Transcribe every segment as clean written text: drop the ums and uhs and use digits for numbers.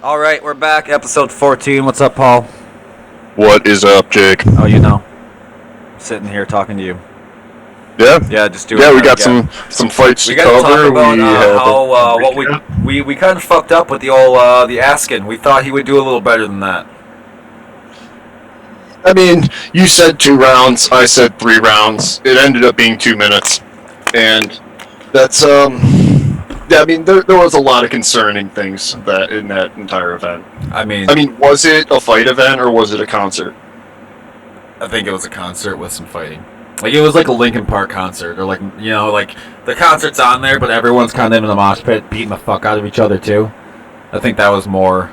All right, we're back. Episode 14. What's up, Paul? What is up, Jake? Oh, you know, sitting here talking to you. Yeah, Just doing. yeah. We got some fights We to got to cover. talk about we have how what we kind of fucked up with the old the Askren. We thought he would do a little better than that. I mean, you said 2 rounds. I said 3 rounds. It ended up being 2 minutes, and that's Yeah, I mean, there was a lot of concerning things that in that entire event. I mean, was it a fight event or was it a concert? I think it was a concert with some fighting. Like, it was like a Linkin Park concert, or like, you know, like the concert's on there, but everyone's kind of in the mosh pit beating the fuck out of each other too. I think that was more.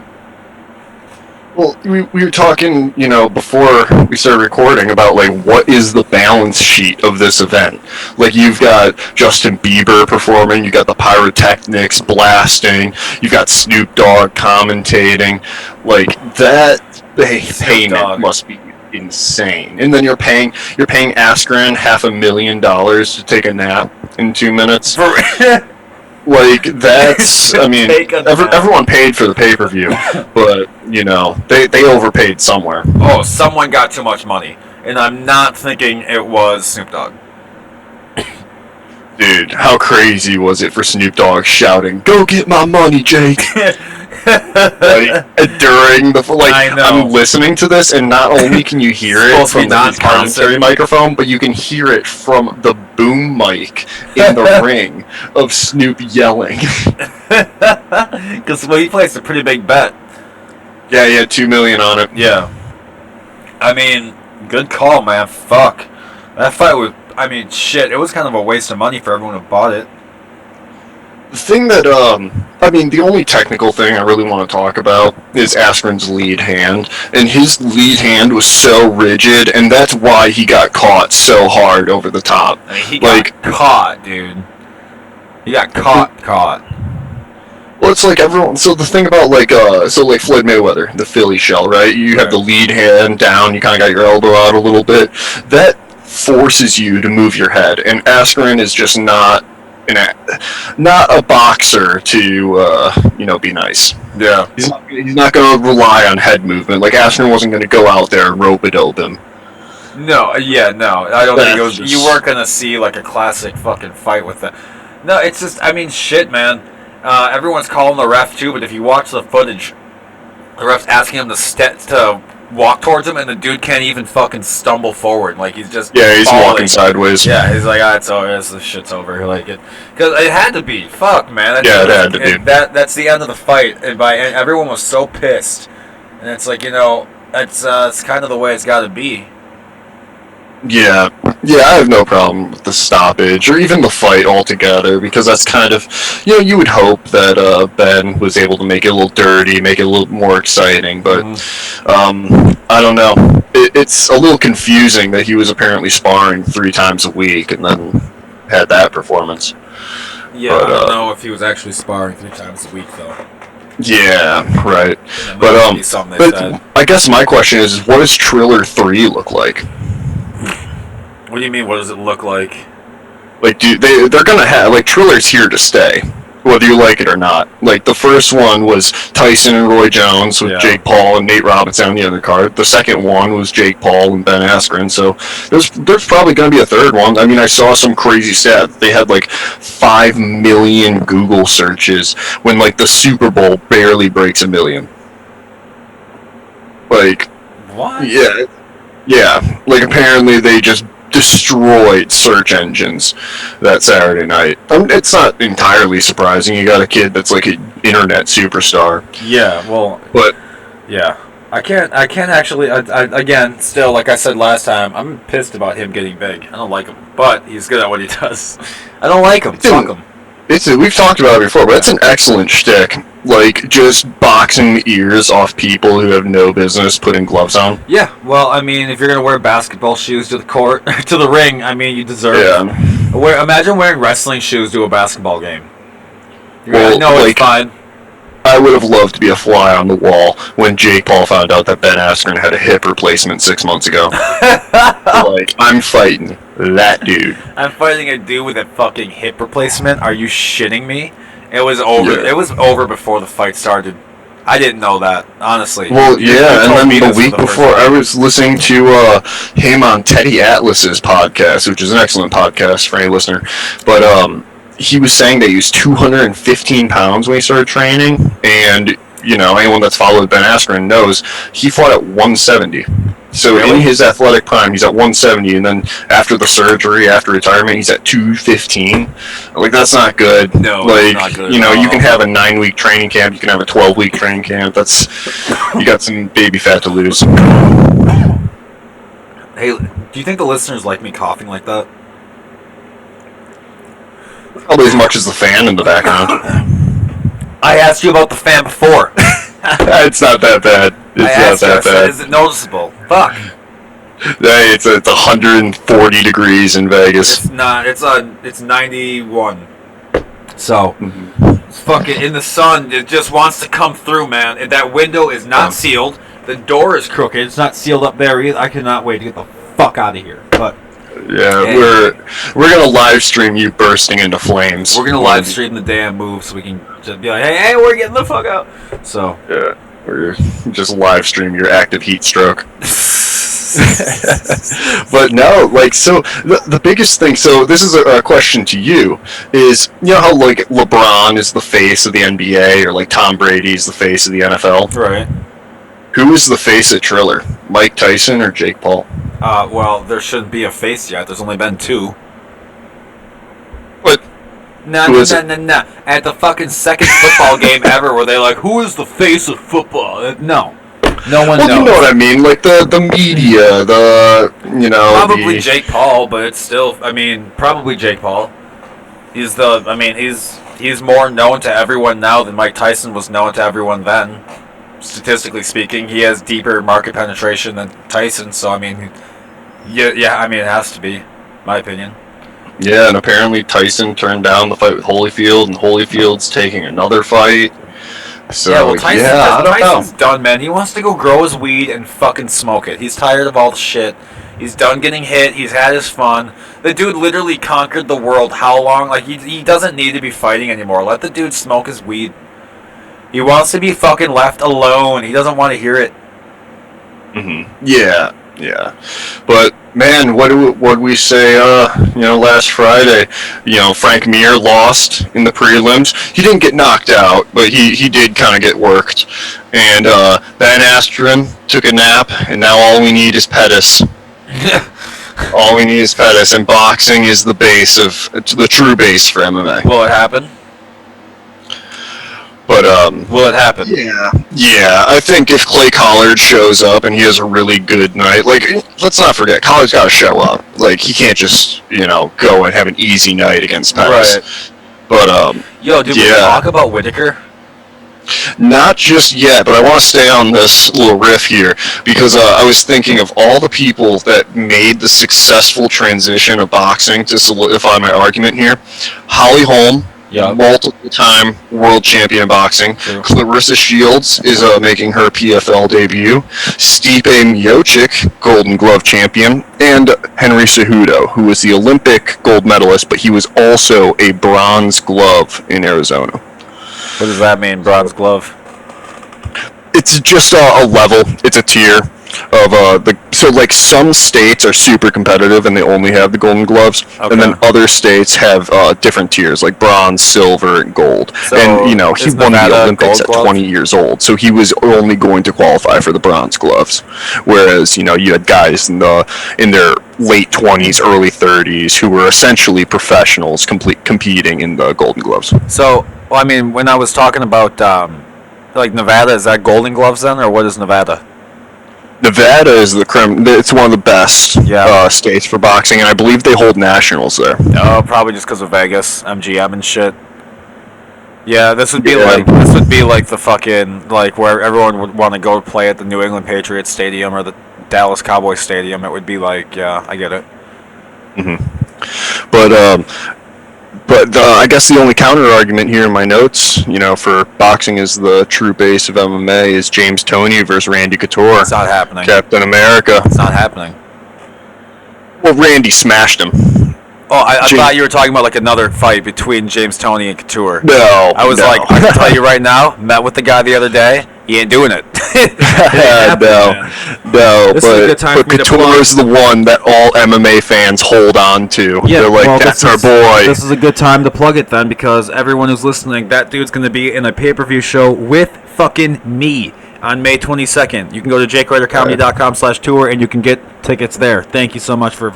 Well, we were talking, before we started recording about, like, what is the balance sheet of this event? Like, you've got Justin Bieber performing, you got the pyrotechnics blasting, you got Snoop Dogg commentating. Like, that payment must be insane. And then you're paying Askren $500,000 to take a nap in 2 minutes. Like, that's, I mean, everyone paid for the pay-per-view, but, they overpaid somewhere. Oh, someone got too much money, and I'm not thinking it was Snoop Dogg. Dude, how crazy was it for Snoop Dogg shouting, "Go get my money, Jake!" During the I know. I'm listening to this, and not only can you hear it from the commentary microphone, but you can hear it from the boom mic in the ring of Snoop yelling. Because he placed a pretty big bet. Yeah, he had $2 million on it. Yeah. I mean, good call, man. Fuck. That fight was. I mean, shit. It was kind of a waste of money for everyone who bought it. The thing that, the only technical thing I really want to talk about is Askren's lead hand. And his lead hand was so rigid, and that's why he got caught so hard over the top. I mean, he got caught, dude. He got caught. Well, it's like everyone. So the thing about like Floyd Mayweather, the Philly shell, right? You have the lead hand down. You kind of got your elbow out a little bit. That forces you to move your head, and Askren is just not a boxer to be nice. Yeah. He's not going to rely on head movement. Like, Askren wasn't going to go out there and rope-a-dope him. No. I don't think it was. You weren't going to see like a classic fucking fight with that. No, it's just. I mean, shit, man. Everyone's calling the ref too, but if you watch the footage, the ref's asking him to walk towards him, and the dude can't even fucking stumble forward. Like, he's just he's walking sideways. Yeah, he's like, it's over. This shit's over. Like it, because it had to be. Fuck, man. It had to be. That's the end of the fight, and everyone was so pissed, and it's like, it's kind of the way it's got to be. Yeah, I have no problem with the stoppage or even the fight altogether, because that's kind of, you would hope that Ben was able to make it a little dirty, make it a little more exciting, but I don't know. It's a little confusing that he was apparently sparring 3 times a week and then had that performance. Yeah, I don't know if he was actually sparring 3 times a week, though. Yeah, right. But I guess my question is, what does Triller 3 look like? What do you mean, what does it look like? Like, they're gonna have, like, Triller's here to stay, whether you like it or not. Like, the first one was Tyson and Roy Jones with Jake Paul and Nate Robinson on the other card. The second one was Jake Paul and Ben Askren, so there's probably gonna be a third one. I mean, I saw some crazy stat. They had, like, 5 million Google searches when, like, the Super Bowl barely breaks 1 million. Like... What? Yeah. Like, apparently they just destroyed search engines that Saturday night. It's not entirely surprising. You got a kid that's like an internet superstar. Yeah, well, but yeah, I can't actually. Again, still, like I said last time, I'm pissed about him getting big. I don't like him, but he's good at what he does. I don't like him. Fuck him. We've talked about it before, but it's an excellent shtick. Like, just boxing the ears off people who have no business putting gloves on. Yeah, well, I mean, if you're going to wear basketball shoes to the court, to the ring, I mean, you deserve it. Imagine wearing wrestling shoes to a basketball game. It's fine. I would have loved to be a fly on the wall when Jake Paul found out that Ben Askren had a hip replacement 6 months ago. Like, I'm fighting that dude. I'm fighting a dude with a fucking hip replacement? Are you shitting me? It was over. Yeah. It was over before the fight started. I didn't know that, honestly. Well, yeah, and then the week before, I was time. listening to him on Teddy Atlas's podcast, which is an excellent podcast for any listener. But he was saying that he was 215 pounds when he started training, and anyone that's followed Ben Askren knows he fought at 170. So really? In his athletic prime, he's at 170, and then after the surgery, after retirement, he's at 215. Like, that's not good. No, like, not good. You can have a 9-week training camp, you can have a 12-week training camp. You got some baby fat to lose. Hey, do you think the listeners like me coughing like that? Probably as much as the fan in the background. I asked you about the fan before. It's not that bad. It's not that bad. Is it noticeable? Fuck. Hey, it's 140 degrees in Vegas. It's not. It's 91. So, it's fucking in the sun. It just wants to come through, man. And that window is not sealed. The door is crooked. It's not sealed up there either. I cannot wait to get the fuck out of here. But yeah, we're gonna live stream you bursting into flames. We're gonna live stream the damn move so we can just be like, hey, we're getting the fuck out. So yeah, we're just live stream your active heat stroke. But no, so the biggest thing. So this is a question to you: is how like LeBron is the face of the NBA, or like Tom Brady is the face of the NFL? Right. Who is the face of Triller? Mike Tyson or Jake Paul? Well, there shouldn't be a face yet. There's only been 2. What? No. At the fucking second football game ever, where they like, who is the face of football? No one knows. You know what I mean? Like the media, Probably Jake Paul, but it's still. Probably Jake Paul. He's more known to everyone now than Mike Tyson was known to everyone then. Statistically speaking, he has deeper market penetration than Tyson, so it has to be, my opinion. Yeah, and apparently Tyson turned down the fight with Holyfield, and Holyfield's taking another fight. So Tyson's done, man. He wants to go grow his weed and fucking smoke it. He's tired of all the shit. He's done getting hit. He's had his fun. The dude literally conquered the world. How long? Like, he doesn't need to be fighting anymore. Let the dude smoke his weed. He wants to be fucking left alone. He doesn't want to hear it. Mm-hmm. Yeah. But man, what did we say? Last Friday, Frank Mir lost in the prelims. He didn't get knocked out, but he did kind of get worked. And Ben Askren took a nap, and now all we need is Pettis. All we need is Pettis, and boxing is the true base for MMA. Will it happen? But will it happen? Yeah. I think if Clay Collard shows up and he has a really good night, let's not forget, Collard's got to show up. Like, he can't just go and have an easy night against Pettis. Right. But did we talk about Whitaker? Not just yet, but I want to stay on this little riff here because I was thinking of all the people that made the successful transition of boxing to solidify my argument here. Holly Holm. Yeah. Multiple-time world champion in boxing. True. Clarissa Shields is making her PFL debut. Stipe Miocic, Golden Glove champion, and Henry Cejudo, who was the Olympic gold medalist, but he was also a Bronze Glove in Arizona. What does that mean, Bronze Glove? It's just a level. It's a tier of some states are super competitive and they only have the Golden Gloves, okay. And then other states have different tiers like bronze, silver, and gold. So and he won the Olympics at 20 years old, so he was only going to qualify for the Bronze Gloves. Whereas you had guys in their late 20s, early 30s who were essentially professionals competing in the Golden Gloves. So, when I was talking about Nevada, is that Golden Gloves then, or what is Nevada? Nevada is it's one of the best states for boxing, and I believe they hold nationals there. Oh, probably just because of Vegas, MGM and shit. Yeah, this would be like the fucking where everyone would want to go play at the New England Patriots Stadium or the Dallas Cowboys Stadium. It would be like, yeah, I get it. Mm-hmm. But I guess the only counter argument here in my notes, for boxing is the true base of MMA is James Toney versus Randy Couture. It's not happening. Captain America. It's not happening. Well, Randy smashed him. Oh, I thought you were talking about another fight between James Toney and Couture. No. I was I can tell you right now, met with the guy the other day. he ain't doing it. No. This is a good time but for me to Bettor is the one that all MMA fans hold on to. Yeah, they're like, that's our boy. This is a good time to plug it then, because everyone who's listening, that dude's going to be in a pay-per-view show with fucking me on May 22nd. You can go to jakeridercomedy.com/tour and you can get tickets there. Thank you so much for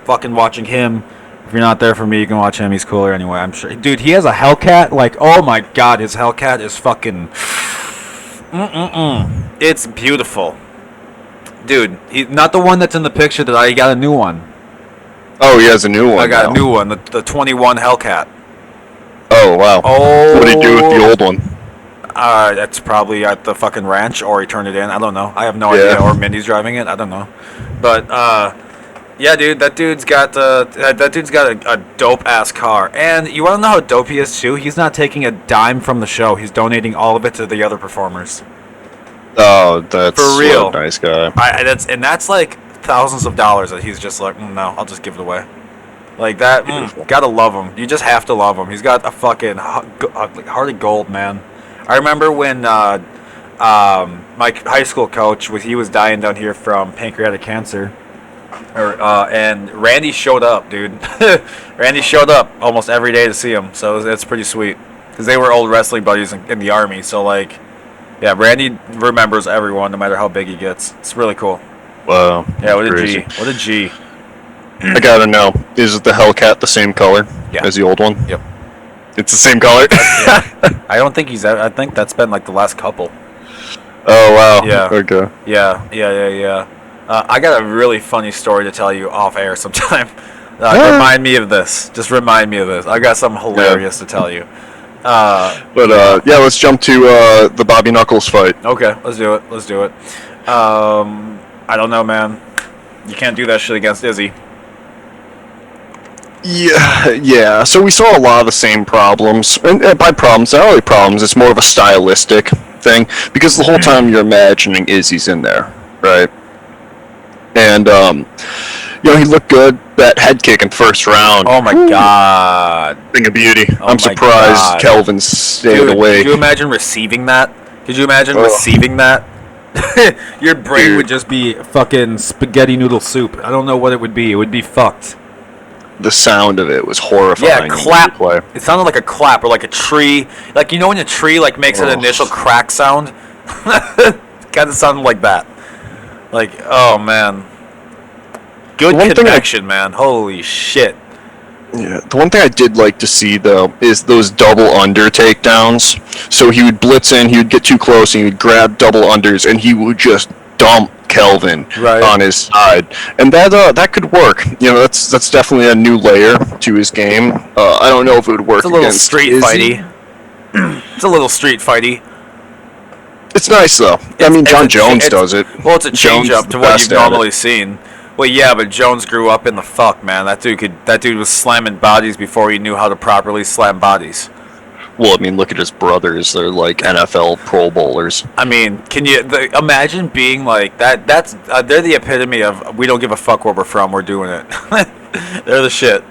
fucking watching him. If you're not there for me, you can watch him. He's cooler anyway, I'm sure. Dude, he has a Hellcat. Like, oh my god, his Hellcat is fucking... It's beautiful. Dude, he's not the one that's in the picture that I got a new one. Oh, he has a new one. I got a new one, the 21 Hellcat. Oh, wow. Oh. What did he do with the old one? That's probably at the fucking ranch, or he turned it in. I don't know. I have no idea. Or Mindy's driving it. I don't know. But yeah, dude, that dude's got a dope ass car. And you want to know how dope he is too? He's not taking a dime from the show. He's donating all of it to the other performers. Oh, that's for real. A nice guy. That's like thousands of dollars that he's just like, no, I'll just give it away. Like that. Gotta love him. You just have to love him. He's got a fucking heart of gold, man. I remember when my high school coach he was dying down here from pancreatic cancer, and Randy showed up, dude. Randy showed up almost every day to see him, so it's pretty sweet because they were old wrestling buddies in the army. So like, yeah, Randy remembers everyone no matter how big he gets. It's really cool. Wow. Yeah, what crazy. a G. What a G. I gotta know, is the Hellcat the same color as the old one? Yep. It's the same color? Yeah. I don't think I think that's been like the last couple. Oh, wow. Yeah. Okay. Yeah. I got a really funny story to tell you off air sometime. Remind me of this. Just remind me of this. I got something hilarious to tell you. Let's jump to the Bobby Knuckles fight. Okay, let's do it. I don't know, man. You can't do that shit against Izzy. Yeah. So we saw a lot of the same problems, and by problems, not really problems. It's more of a stylistic thing because the whole time you're imagining Izzy's in there, right? And he looked good. That head kick in first round. Oh my god! Thing of beauty. Oh I'm surprised Kelvin stayed away. Could you imagine receiving that? Could you imagine receiving that? Your brain would just be fucking spaghetti noodle soup. I don't know what it would be. It would be fucked. The sound of it was horrifying. Yeah, clap. It sounded like a clap or like a tree. Like, you know when a tree like makes an initial crack sound? Kind of sounded like that. Like, oh man. Good connection, man. Holy shit. Yeah, the one thing I did like to see, though, is those double under takedowns. So he would blitz in, he would get too close, and he would grab double unders, and he would just dump Kelvin on his side. And that could work. You know, that's definitely a new layer to his game. I don't know if it would work against Izzy. It's a little street fighty. It's nice, though. I mean, John Jones does it. Well, it's a change-up to what you've normally seen. Well, yeah, but Jones grew up in the fuck, man. That dude was slamming bodies before he knew how to properly slam bodies. Well, I mean, look at his brothers. They're like NFL Pro Bowlers. I mean, can you imagine being like that? They're the epitome of we don't give a fuck where we're from. We're doing it. They're the shit.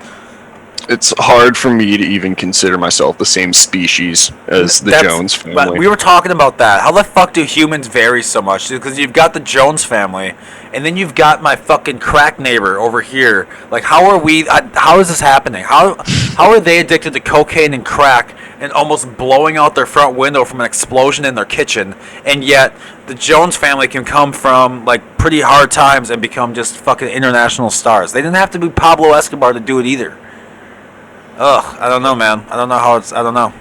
It's hard for me to even consider myself the same species as the Jones family. We were talking about that. How the fuck do humans vary so much? Because you've got the Jones family, and then you've got my fucking crack neighbor over here. Like, how are we? How is this happening? How are they addicted to cocaine and crack and almost blowing out their front window from an explosion in their kitchen, and yet the Jones family can come from like pretty hard times and become just fucking international stars? They didn't have to be Pablo Escobar to do it either. Ugh, I don't know, man. I don't know.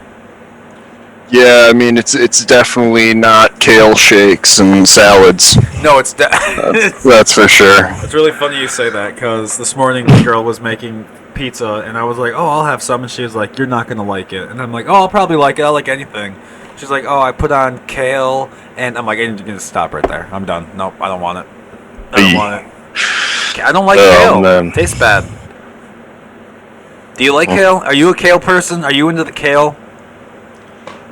Yeah, I mean, it's definitely not kale shakes and salads. No, it's that's for sure. It's really funny you say that, because this morning the girl was making pizza, and I was like, oh, I'll have some, and she was like, you're not going to like it. And I'm like, oh, I'll probably like it. I'll like anything. She's like, oh, I put on kale, and I'm like, I need to stop right there. I'm done. Nope, I don't want it. I don't like kale. Man. It tastes bad. Do you like kale? Are you a kale person? Are you into the kale?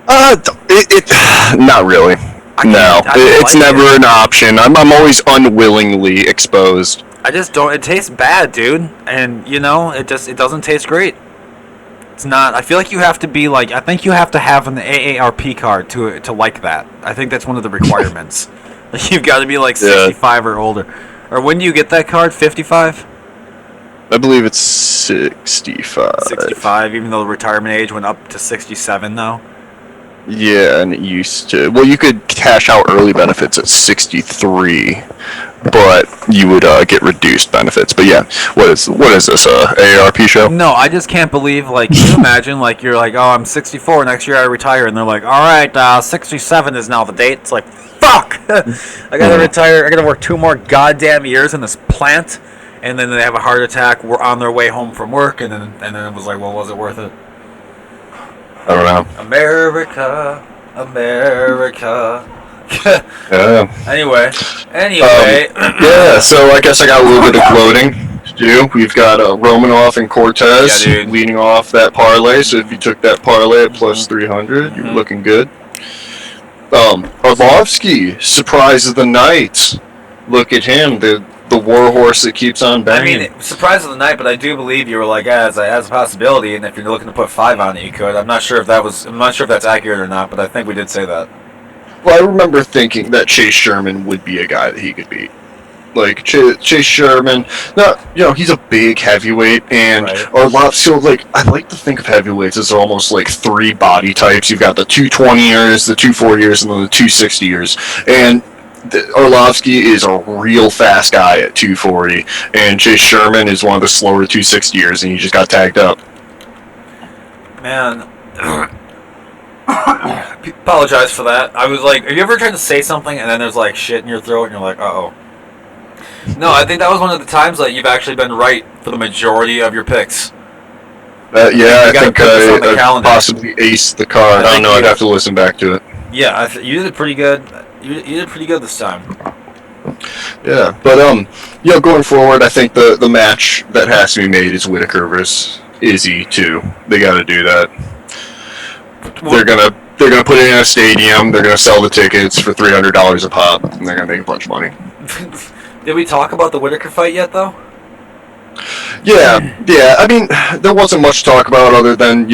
Not really. It's never an option. I'm always unwillingly exposed. I just don't. It tastes bad, dude. And you know, it doesn't taste great. It's not. I feel like you have to be like. I think you have to have an AARP card to like that. I think that's one of the requirements. You've got to be like 65 or older. Or when do you get that card? 55? I believe it's 65. 65, even though the retirement age went up to 67 now. Yeah, and it used to. Well, you could cash out early benefits at 63, but you would get reduced benefits. But yeah, what is this? AARP show? No, I just can't believe. Like, can you imagine? Like, you're like, oh, I'm 64. Next year I retire, and they're like, all right, 67 is now the date. It's like, fuck. I gotta retire. I gotta work 2 more goddamn years in this plant, and then they have a heart attack. We're on their way home from work, and then it was like, well, was it worth it? I don't know. America. Yeah. Anyway. Yeah, so I guess I got a little bit of gloating to do. We've got Romanov and Cortez leading off that parlay, so if you took that parlay at plus 300, you're looking good. Arlovsky, surprise of the night. Look at him, the war horse that keeps on banging. I mean, surprise of the night, but I do believe you were like, as a possibility, and if you're looking to put 5 on it, you could. I'm not sure if that's accurate or not, but I think we did say that. Well, I remember thinking that Chase Sherman would be a guy that he could beat. Like, Chase Sherman, he's a big heavyweight, and Arlovsky, like, I like to think of heavyweights as almost like 3 body types. You've got the 220ers, the 240ers, and then the 260ers. And Arlovsky is a real fast guy at 240, and Chase Sherman is one of the slower 260ers, and he just got tagged up. Man, apologize for that. I was like, are you ever trying to say something and then there's like shit in your throat and you're like, uh-oh. No, I think that was one of the times that you've actually been right for the majority of your picks. I think I possibly aced the card. I don't know, I'd have to listen back to it. Yeah, you did pretty good. You did pretty good this time. Yeah, but going forward, I think the match that has to be made is Whitaker versus Izzy too. They got to do that. They're gonna put it in a stadium. They're gonna sell the tickets for $300 a pop, and they're gonna make a bunch of money. Did we talk about the Whitaker fight yet, though? Yeah. I mean, there wasn't much to talk about other than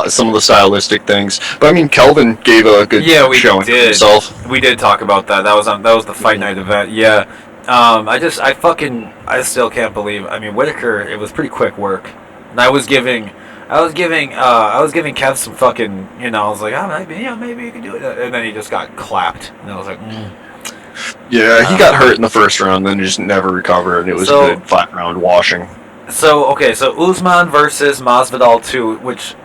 some of the stylistic things. But I mean, Kelvin gave a good showing for himself. We did talk about that. That was the fight night event. Yeah. I still can't believe. I mean, Whitaker. It was pretty quick work, and I was giving Kev some fucking. I was like, maybe you can do it, and then he just got clapped, and I was like. Yeah, he got hurt in the first round, then just never recovered, and it was a good 5-round washing. So Usman versus Masvidal 2, which...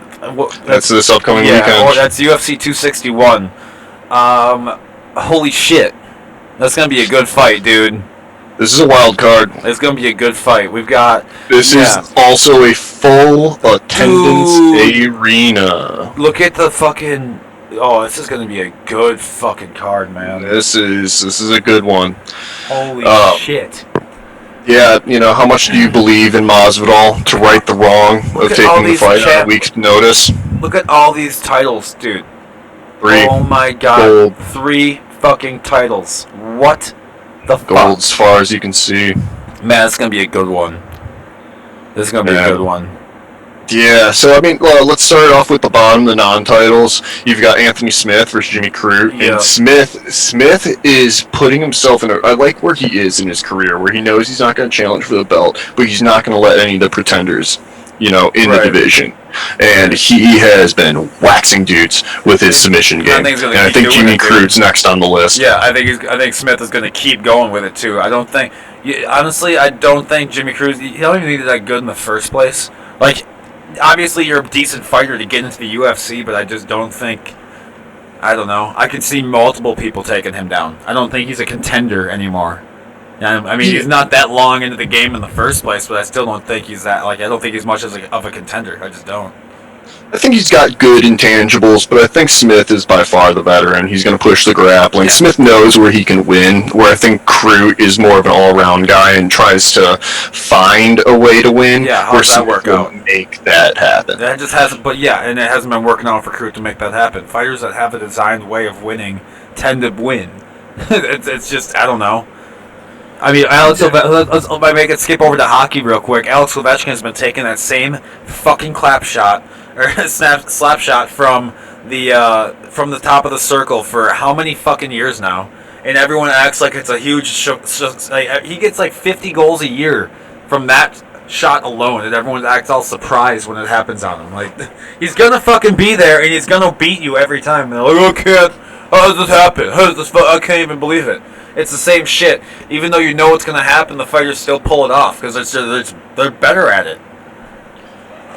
that's this upcoming weekend. Yeah, that's UFC 261. Holy shit. That's going to be a good fight, dude. This is a wild card. It's going to be a good fight. We've got... This is also a full attendance arena. Look at the fucking... Oh, this is going to be a good fucking card, man. This is a good one. Holy shit. Yeah, how much do you believe in Masvidal to right the wrong of taking the fight on a week's notice? Look at all these titles, dude. 3. Oh my god. Gold. 3 fucking titles. What the fuck? Gold as far as you can see. Man, it's going to be a good one. This is going to be a good one. Yeah, so I mean, let's start off with the bottom, the non-titles. You've got Anthony Smith versus Jimmy Crute, and Smith is putting himself in I like where he is in his career, where he knows he's not going to challenge for the belt, but he's not going to let any of the pretenders, in the division. And he has been waxing dudes with his submission game. I think Jimmy Crute's next on the list. Yeah, I think Smith is going to keep going with it too. I don't think Jimmy Crute. He don't even need that good in the first place. Like. Obviously, you're a decent fighter to get into the UFC, but I just don't think... I don't know. I could see multiple people taking him down. I don't think he's a contender anymore. I mean, he's not that long into the game in the first place, but I still don't think he's that... I don't think he's much of a contender. I just don't. I think he's got good intangibles, but I think Smith is by far the veteran. He's going to push the grappling. Yeah. Smith knows where he can win, where I think Crute is more of an all-around guy and tries to find a way to win. Yeah, how does that work out? Make that happen. That just hasn't, and it hasn't been working out for Crute to make that happen. Fighters that have a designed way of winning tend to win. It's just, I don't know. I mean, let's make it skip over to hockey real quick. Alex Ovechkin has been taking that same fucking clap shot or slap shot from the top of the circle for how many fucking years now, and everyone acts like it's a huge. Like, he gets like 50 goals a year from that shot alone, and everyone acts all surprised when it happens on him. Like, he's gonna fucking be there, and he's gonna beat you every time. And they're like, oh, can't. How does this happen? How does this? I can't even believe it. It's the same shit. Even though you know what's gonna happen, the fighters still pull it off because they're better at it.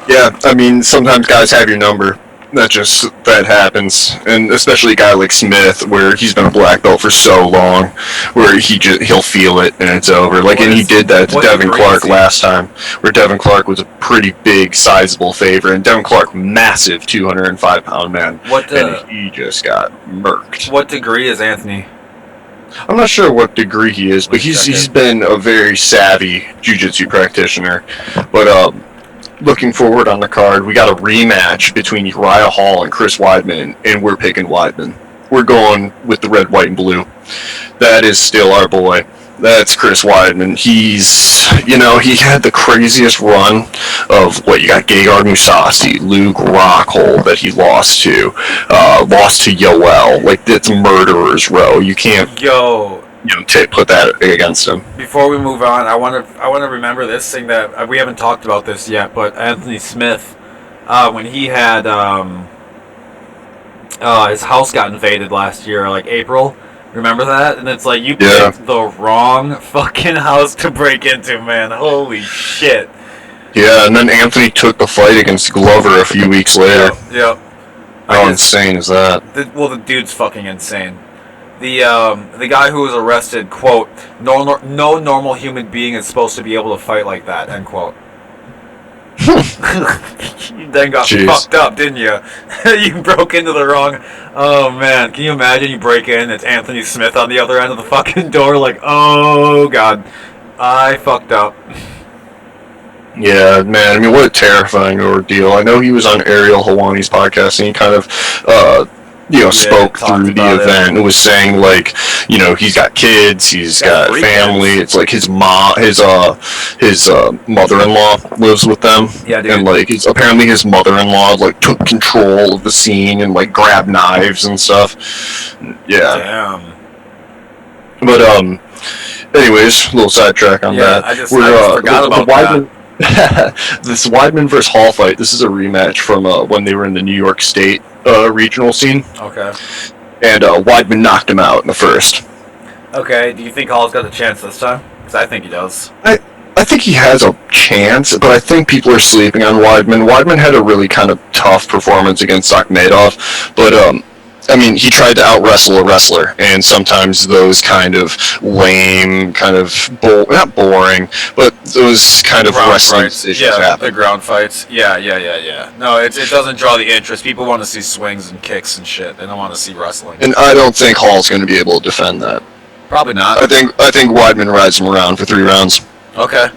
Yeah, I mean, sometimes guys have your number. That happens, and especially a guy like Smith, where he's been a black belt for so long, where he'll feel it and it's over. Like, and he did that to Devin Clark last time, where Devin Clark was a pretty big, sizable favorite, and Devin Clark, massive 205-pound man, and he just got murked. What degree is Anthony? I'm not sure what degree he is, but he's been a very savvy jiu-jitsu practitioner, but looking forward on the card, we got a rematch between Uriah Hall and Chris Weidman, and we're picking Weidman. We're going with the red, white, and blue. That is still our boy. That's Chris Weidman. He had the craziest run of you got Gegard Mousasi, Luke Rockhold that he lost to Yoel. Like, that's murderer's row. You can't put that against him. Before we move on, I want to remember this thing that we haven't talked about this yet, but Anthony Smith, when he had his house got invaded last year, like April. Remember that? And it's like, you picked the wrong fucking house to break into, man. Holy shit. Yeah, and then Anthony took the fight against Glover a few weeks later. Yep. How insane is that? The dude's fucking insane. The guy who was arrested, quote, no normal human being is supposed to be able to fight like that, end quote. You then got fucked up, didn't you? You broke into the wrong... Oh, man. Can you imagine you break in, it's Anthony Smith on the other end of the fucking door, like, oh, God. I fucked up. Yeah, man. I mean, what a terrifying ordeal. I know he was on Ariel Helwani's podcast, and he kind of... spoke through the event and was saying, like, he's got kids, he's got family. It's like his mother-in-law lives with them. Yeah, dude. And like, apparently his mother-in-law like took control of the scene and like grabbed knives and stuff. Yeah. Damn. But anyways, a little sidetrack on that. I just forgot about that. This Weidman versus Hall fight. This is a rematch from when they were in the New York State regional scene. Okay. And Weidman knocked him out in the first. Okay. Do you think Hall's got a chance this time? Because I think he does. I think he has a chance, but I think people are sleeping on Weidman. Weidman had a really kind of tough performance against Akhmedov, but I mean, he tried to out-wrestle a wrestler, and sometimes those kind of lame, kind of, not boring, but those kind of wrestling decisions happen. The ground fights. Yeah. No, it doesn't draw the interest. People want to see swings and kicks and shit. They don't want to see wrestling. And I don't think Hall's going to be able to defend that. Probably not. I think Weidman rides him around for 3 rounds. Okay.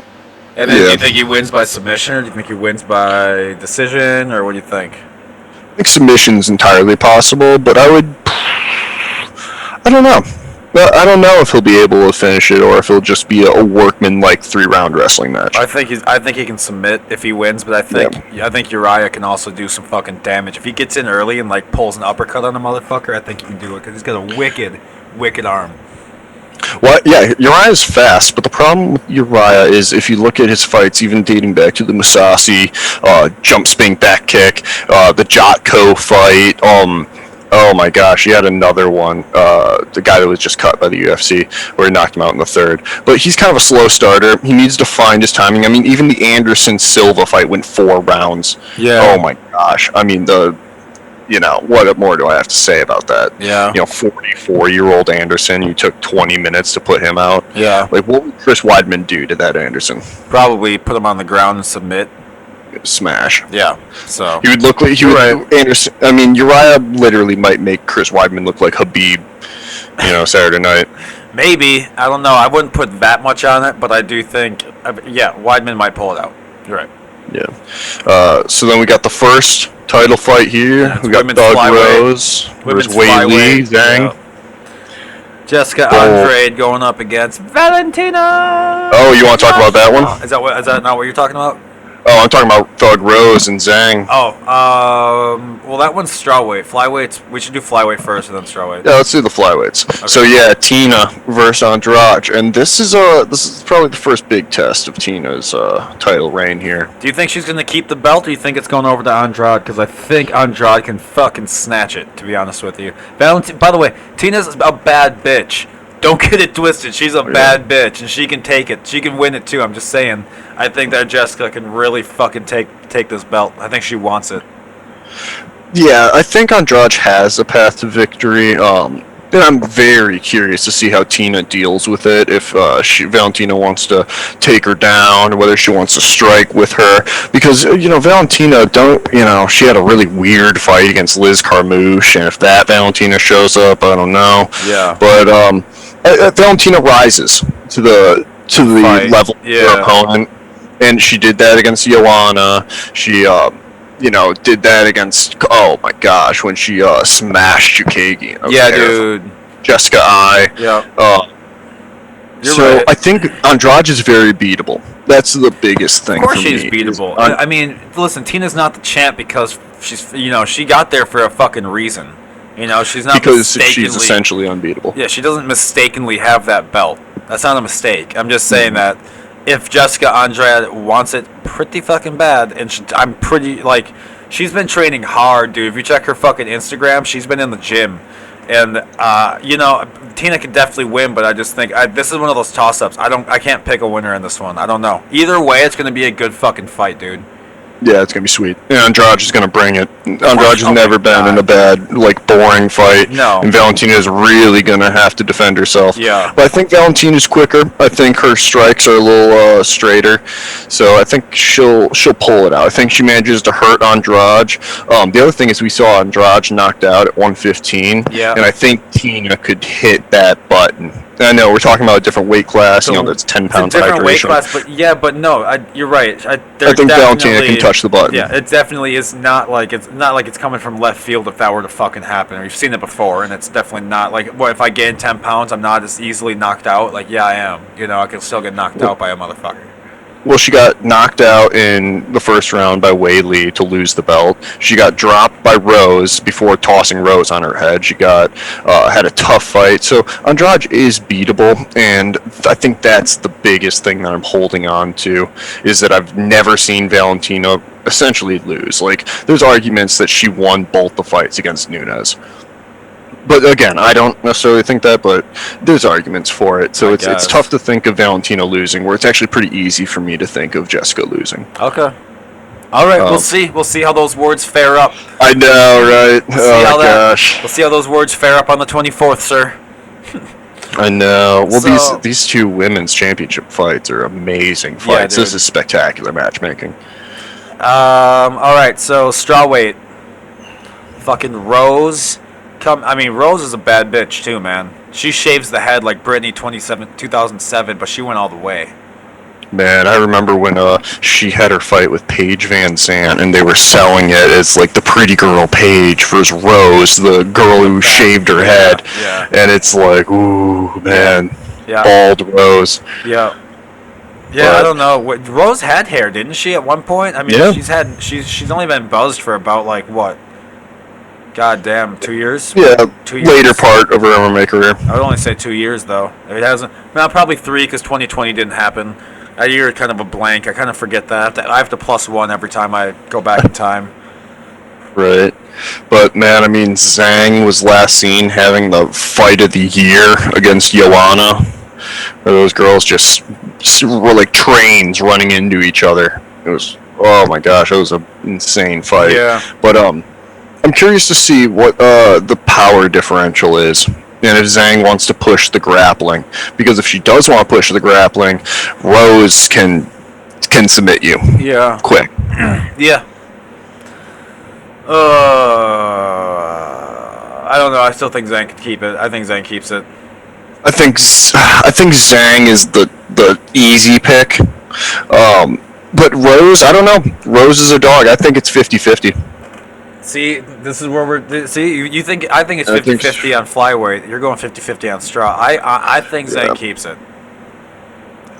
And then do you think he wins by submission, or do you think he wins by decision, or what do you think? I think submission's entirely possible, but I don't know. I don't know if he'll be able to finish it, or if it'll just be a workman-like 3-round wrestling match. I think he can submit if he wins, but I think Uriah can also do some fucking damage. If he gets in early and like pulls an uppercut on a motherfucker, I think he can do it, because he's got a wicked arm. Well, yeah, Uriah's fast, but the problem with Uriah is if you look at his fights, even dating back to the Mousasi jump spin back kick, the Jotko fight, oh my gosh, he had another one, the guy that was just cut by the UFC, where he knocked him out in the 3rd. But he's kind of a slow starter. He needs to find his timing. I mean, even the Anderson-Silva fight went 4 rounds. Yeah. Oh my gosh. I mean, what more do I have to say about that? Yeah. 44-year-old Anderson, you took 20 minutes to put him out. Yeah. Like, what would Chris Weidman do to that Anderson? Probably put him on the ground and submit. Smash. Yeah. So he would look like Anderson. I mean, Uriah literally might make Chris Weidman look like Habib. Saturday night. Maybe. I don't know. I wouldn't put that much on it, but I do think, Weidman might pull it out. You're right. Yeah. So then we got the first title fight here. Yeah, we got Doug Rose versus Wei Li Zhang. Yeah. Jessica Andrade going up against Valentina. Oh, you want to talk about that one? Is that not what you're talking about? Oh, I'm talking about Thug Rose and Zhang. Oh, well, that one's strawweight. Flyweights, we should do flyweight first and then strawweight. Yeah, let's do the flyweights. Okay. So yeah, Tina versus Andrade, and this is probably the first big test of Tina's title reign here. Do you think she's gonna keep the belt, or do you think it's going over to Andrade? Because I think Andrade can fucking snatch it. To be honest with you, by the way, Tina's a bad bitch. Don't get it twisted. She's a bad bitch, and she can take it. She can win it too. I'm just saying. I think that Jessica can really fucking take this belt. I think she wants it. Yeah, I think Andrade has a path to victory. And I'm very curious to see how Tina deals with it. If Valentina wants to take her down, or whether she wants to strike with her, because Valentina she had a really weird fight against Liz Carmouche, and if that Valentina shows up, I don't know. Yeah. But Valentina rises to the level of her opponent, and she did that against Joanna. She did that against, oh my gosh, when she smashed Yukagi. Yeah, dude. Jessica I. Yeah. So right. I think Andrade is very beatable. That's the biggest thing. Of course she's beatable. I mean, listen, Tina's not the champ because she's, she got there for a fucking reason. She's not because she's essentially unbeatable. Yeah, she doesn't mistakenly have that belt. That's not a mistake. I'm just saying that if Jessica Andrade wants it pretty fucking bad, and I'm pretty, she's been training hard, dude. If you check her fucking Instagram, she's been in the gym. And, Tina could definitely win, but I just think this is one of those toss-ups. I can't pick a winner in this one. I don't know. Either way, it's going to be a good fucking fight, dude. Yeah, it's going to be sweet. And Andrade is going to bring it. Andrade has never been in a bad, boring fight. No. And Valentina is really going to have to defend herself. Yeah. But I think Valentina's quicker. I think her strikes are a little straighter. So I think she'll pull it out. I think she manages to hurt Andrade. The other thing is we saw Andrade knocked out at 115. Yeah. And I think Tina could hit that button. I know we're talking about a different weight class. So that's 10 pounds higher. Different weight class, but no, you're right. I think Valentina can touch the button. Yeah, it definitely is not like it's coming from left field if that were to fucking happen. We've seen it before, and it's definitely not if I gain 10 pounds, I'm not as easily knocked out. Yeah, I am. I can still get knocked out by a motherfucker. Well, she got knocked out in the first round by Wei Li to lose the belt. She got dropped by Rose before tossing Rose on her head. She had a tough fight. So Andrade is beatable, and I think that's the biggest thing that I'm holding on to, is that I've never seen Valentina essentially lose. There's arguments that she won both the fights against Nunes. But again, I don't necessarily think that, but there's arguments for it. So it's tough to think of Valentina losing, where it's actually pretty easy for me to think of Jessica losing. Okay. All right, we'll see. We'll see how those words fare up. I know, right? Gosh. We'll see how those words fare up on the 24th, sir. I know. Well, these two women's championship fights are amazing fights. Yeah, this is spectacular matchmaking. All right, so strawweight. Fucking Rose. Rose is a bad bitch too, man. She shaves the head like Britney 2007, but she went all the way. Man, I remember when she had her fight with Paige Van Zandt, and they were selling it as the pretty girl Paige versus Rose, the girl who shaved her head. Yeah. And it's ooh, man, yeah. Bald Rose. Yeah. Yeah, I don't know. Rose had hair, didn't she, at one point? Yeah. She's only been buzzed for about what? God damn, 2 years? Yeah, 2 years. Later part of her MMA career. I would only say 2 years, though. It hasn't. Well, probably 3, because 2020 didn't happen. That year, kind of a blank. I kind of forget that. I have to +1 every time I go back in time. Right. But, man, Zhang was last seen having the fight of the year against Joanna. Where those girls just were like trains running into each other. It was, oh my gosh, it was an insane fight. Yeah. But, I'm curious to see what the power differential is, and if Zhang wants to push the grappling. Because if she does want to push the grappling, Rose can submit you. Yeah. Quick. Yeah. I don't know. I still think Zhang could keep it. I think Zhang keeps it. I think Zhang is the easy pick. But Rose, I don't know. Rose is a dog. I think it's 50-50. See, this is where we're. See, you think I think it's 50-50 on flyweight. You're going 50-50 on straw. I think Zhang keeps it.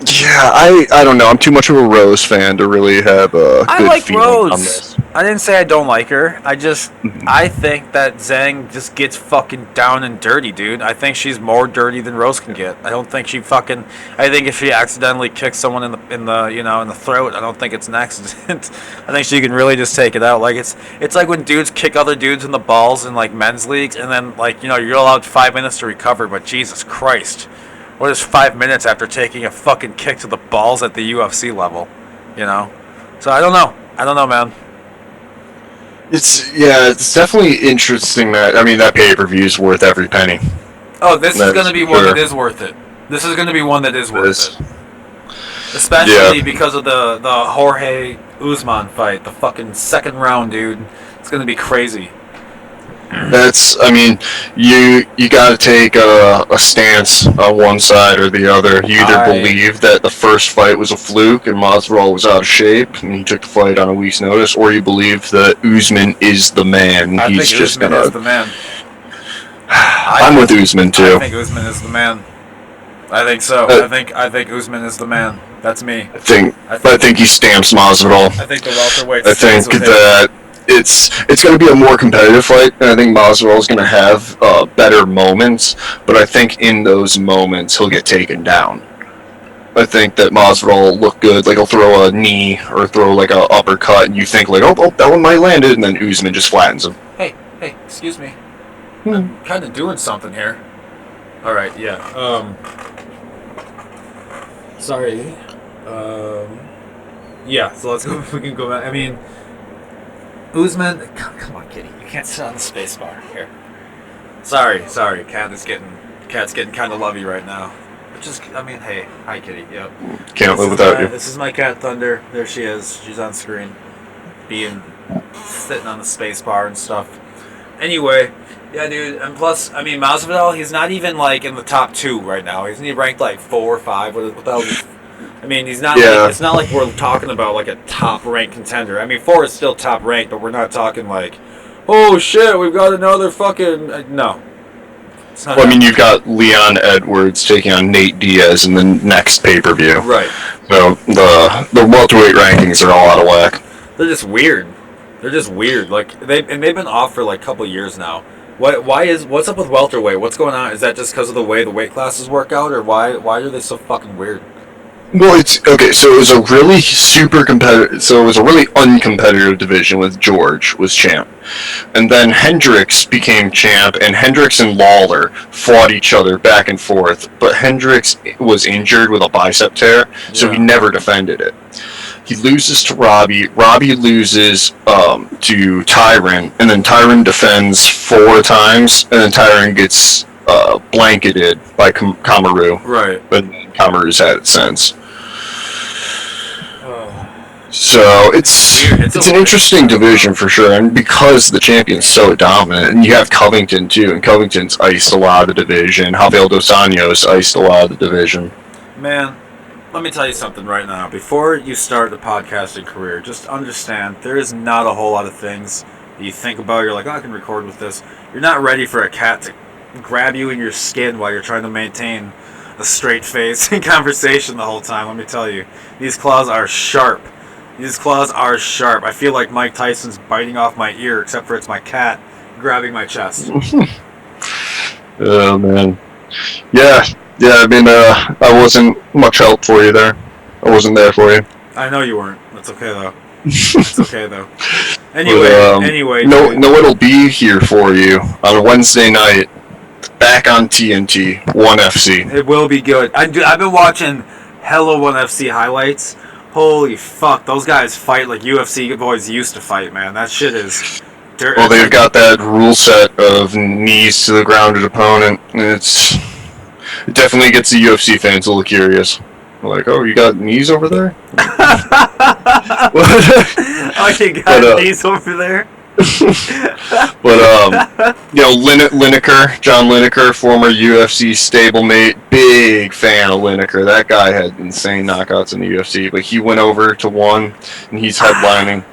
Yeah, I don't know. I'm too much of a Rose fan to really have a I good like feeling on Rose. this. I didn't say I don't like her. Mhm. I think that Zhang just gets fucking down and dirty, dude. I think she's more dirty than Rose can get. I don't think she fucking. I think if she accidentally kicks someone in the in the throat, I don't think it's an accident. I think she can really just take it out. Like it's like when dudes kick other dudes in the balls in like men's leagues, and then like you're allowed 5 minutes to recover. But Jesus Christ, what is 5 minutes after taking a fucking kick to the balls at the UFC level? You know. So I don't know. I don't know, man. It's definitely interesting that that pay-per-view is worth every penny. Oh, this is going That's to be for one that sure. is worth it. This is going to be one that is It worth is. it. Especially Yeah, because of the Jorge Usman fight, the fucking second round, dude. It's going to be crazy. that's. You got to take a stance on one side or the other. You either I believe that the first fight was a fluke and Masvidal was out of shape and he took the fight on a week's notice, or you believe that Usman is the man. I He's think just Usman is gonna. the man. I'm with Usman I too. think Usman is the man. I think so. Uh, I think Usman is the man. That's me. I think I I think think he stamps Masvidal. I think the welterweight I stays think with him. that it's going to be a more competitive fight, and I think Masvidal is going to have better moments. But I think in those moments he'll get taken down. I think that Masvidal will look good, like he'll throw a knee or throw like a uppercut, and you think like, oh, that one might land it, and then Usman just flattens him. Hey, excuse me. Hmm. I'm kind of doing something here. All right, yeah. Sorry. Um, yeah. So let's go. We can go back. I mean, Usman. Come on, kitty. You can't sit on the space bar here. Sorry. Cat's getting kind of lovey right now. Which is, I mean, hey, hi, kitty. Yep. Can't live without you. This is my cat Thunder. There she is. She's on screen, sitting on the space bar and stuff. Anyway, yeah, dude. And plus, I mean, Masvidal, he's not even like in the top two right now. He's ranked like 4 or 5. I mean, he's not Yeah. like, it's not like we're talking about like a top ranked contender. I mean, 4 is still top ranked, but we're not talking like, oh shit, we've got another fucking no. It's not. Well, you've got Leon Edwards taking on Nate Diaz in the next pay-per-view. Right. So the welterweight rankings are all out of whack. They're just weird. They're just weird. Like they've been off for like a couple years now. What's up with welterweight? What's going on? Is that just because of the way the weight classes work out, or why are they so fucking weird? Well, it's okay. So it was a really super competitive. So it was a really uncompetitive division with George was champ, and then Hendricks became champ, and Hendricks and Lawler fought each other back and forth. But Hendricks was injured with a bicep tear, so he never defended it. He loses to Robbie. Robbie loses to Tyron, and then Tyron defends 4 times, and then Tyron gets blanketed by Kamaru. Right. But Kamaru's had it since. So it's an interesting division for sure, and because the champion's so dominant, and you have Covington too, and Covington's iced a lot of the division. Javier Dos Anjos iced a lot of the division. Man, let me tell you something right now. Before you start the podcasting career, just understand there is not a whole lot of things that you think about. You're like, oh, I can record with this. You're not ready for a cat to grab you in your skin while you're trying to maintain a straight face in conversation the whole time. Let me tell you, these claws are sharp. I feel like Mike Tyson's biting off my ear, except for it's my cat grabbing my chest. Oh man, yeah. I wasn't much help for you there. I wasn't there for you. I know you weren't. That's okay though. It's okay though. Anyway. No, it'll be here for you on a Wednesday night. Back on TNT, 1FC. It will be good. I've been watching hella 1FC highlights. Holy fuck, those guys fight like UFC boys used to fight, man. That shit is dirt. Well, they've got that rule set of knees to the grounded opponent. It definitely gets the UFC fans a little curious. They're like, oh, you got knees over there? Oh, you got knees over there? But Lineker, John Lineker, former UFC stablemate, big fan of Lineker. That guy had insane knockouts in the UFC, but he went over to one, and he's headlining.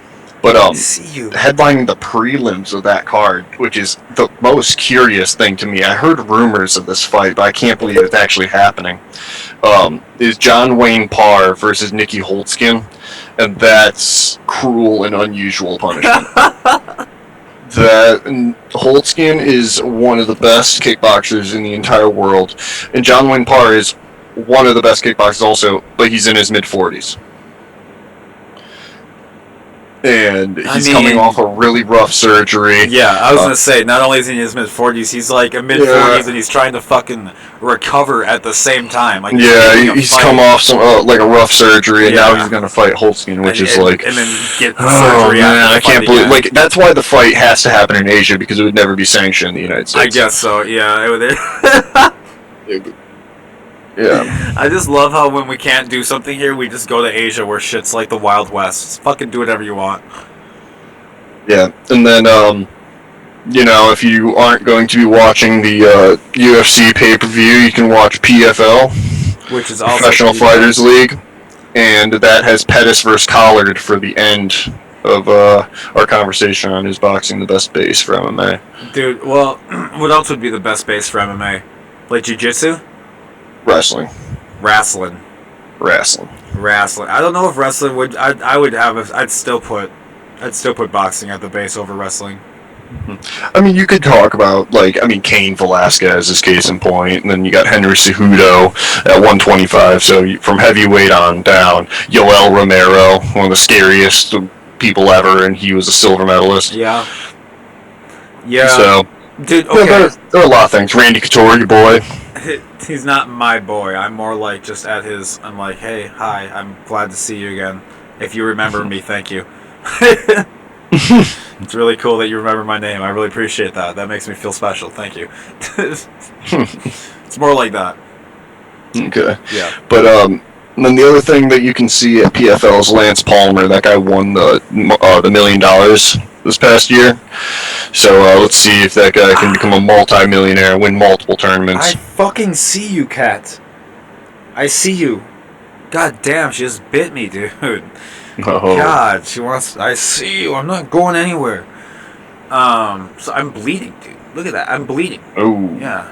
But See you. headlining the prelims of that card, which is the most curious thing to me. I heard rumors of this fight, but I can't believe it's actually happening. Is John Wayne Parr versus Nikki Holtzkin, and that's cruel and unusual punishment. Holtzkin is one of the best kickboxers in the entire world, and John Wayne Parr is one of the best kickboxers also, but he's in his mid-40s. And he's coming off a really rough surgery. Yeah, I was going to say, not only is he in his mid-40s, he's like in mid-40s and he's trying to fucking recover at the same time. Like, he's come off some like a rough surgery, and now he's going to fight Holtzkin, which is like... And then get the surgery I can't believe... Like, that's why the fight has to happen in Asia, because it would never be sanctioned in the United States. I guess so, yeah. Yeah. I just love how when we can't do something here, we just go to Asia where shit's like the Wild West. Just fucking do whatever you want. Yeah, and then, if you aren't going to be watching the UFC pay-per-view, you can watch PFL, which is also Professional Fighters League, and that has Pettis versus Collard for the end of our conversation on is boxing the best base for MMA. Dude, well, what else would be the best base for MMA? Like jiu-jitsu? Wrestling. I don't know if wrestling would. I'd still put boxing at the base over wrestling. I mean, you could talk about Cain Velasquez is case in point, and then you got Henry Cejudo at 125. So from heavyweight on down, Yoel Romero, one of the scariest people ever, and he was a silver medalist. Yeah. So, dude, okay. There are a lot of things. Randy Couture, your boy. He's not my boy. I'm more like just at his... I'm like, hey, hi, I'm glad to see you again. If you remember me, thank you. It's really cool that you remember my name. I really appreciate that. That makes me feel special. Thank you. It's more like that. Okay. Yeah. But then the other thing that you can see at PFL is Lance Palmer. That guy won the $1 million this past year. So let's see if that guy can become a multi-millionaire and win multiple tournaments. I fucking see you, Kat. I see you. God damn, she just bit me, dude. Oh. God, she wants... I see you. I'm not going anywhere. So I'm bleeding, dude. Look at that. I'm bleeding. Oh. Yeah.